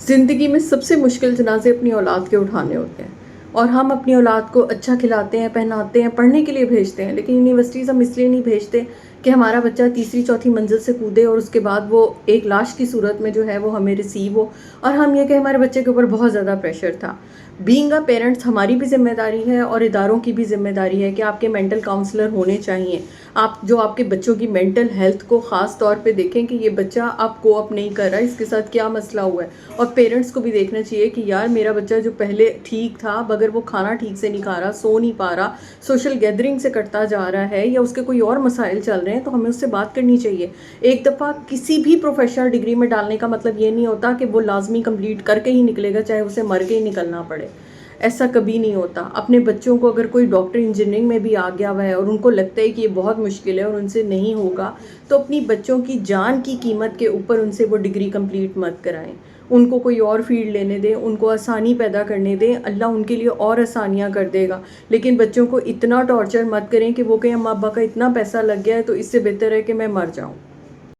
زندگی میں سب سے مشکل جنازے اپنی اولاد کے اٹھانے ہوتے ہیں، اور ہم اپنی اولاد کو اچھا کھلاتے ہیں، پہناتے ہیں، پڑھنے کے لیے بھیجتے ہیں، لیکن یونیورسٹیز ہم اس لیے نہیں بھیجتے کہ ہمارا بچہ تیسری چوتھی منزل سے کودے اور اس کے بعد وہ ایک لاش کی صورت میں جو ہے وہ ہمیں ریسیو ہو، اور ہم یہ کہ ہمارے بچے کے اوپر بہت زیادہ پریشر تھا۔ بینگ اے پیرنٹس ہماری بھی ذمہ داری ہے اور اداروں کی بھی ذمہ داری ہے کہ آپ کے مینٹل کاؤنسلر ہونے چاہیے، آپ کے بچوں کی مینٹل ہیلتھ کو خاص طور پہ دیکھیں کہ یہ بچہ آپ کو اپ نہیں کر رہا، اس کے ساتھ کیا مسئلہ ہوا ہے، اور پیرنٹس کو بھی دیکھنا چاہیے کہ یار میرا بچہ جو پہلے ٹھیک تھا مگر وہ کھانا ٹھیک سے نہیں کھا رہا، سو نہیں پا رہا، سوشل گیدرنگ سے کٹتا جا رہا ہے، یا اس کے کوئی اور مسائل چل رہے ہیں، تو ہمیں اس سے بات کرنی چاہیے۔ ایک دفعہ کسی بھی پروفیشنل ڈگری میں ڈالنے کا مطلب یہ نہیں ہوتا کہ وہ لازمی کمپلیٹ کر کے ہی نکلے گا، چاہے اسے مر کے ہی نکلنا پڑے، ایسا کبھی نہیں ہوتا۔ اپنے بچوں کو اگر کوئی ڈاکٹر انجینئرنگ میں بھی آ گیا ہوا ہے اور ان کو لگتا ہے کہ یہ بہت مشکل ہے اور ان سے نہیں ہوگا، تو اپنی بچوں کی جان کی قیمت کے اوپر ان سے وہ ڈگری کمپلیٹ مت کرائیں، ان کو کوئی اور فیلڈ لینے دیں، ان کو آسانی پیدا کرنے دیں، اللہ ان کے لیے اور آسانیاں کر دے گا۔ لیکن بچوں کو اتنا ٹارچر مت کریں کہ وہ کہیں اما ابا کا اتنا پیسہ لگ گیا ہے تو اس سے بہتر ہے کہ میں مر جاؤں۔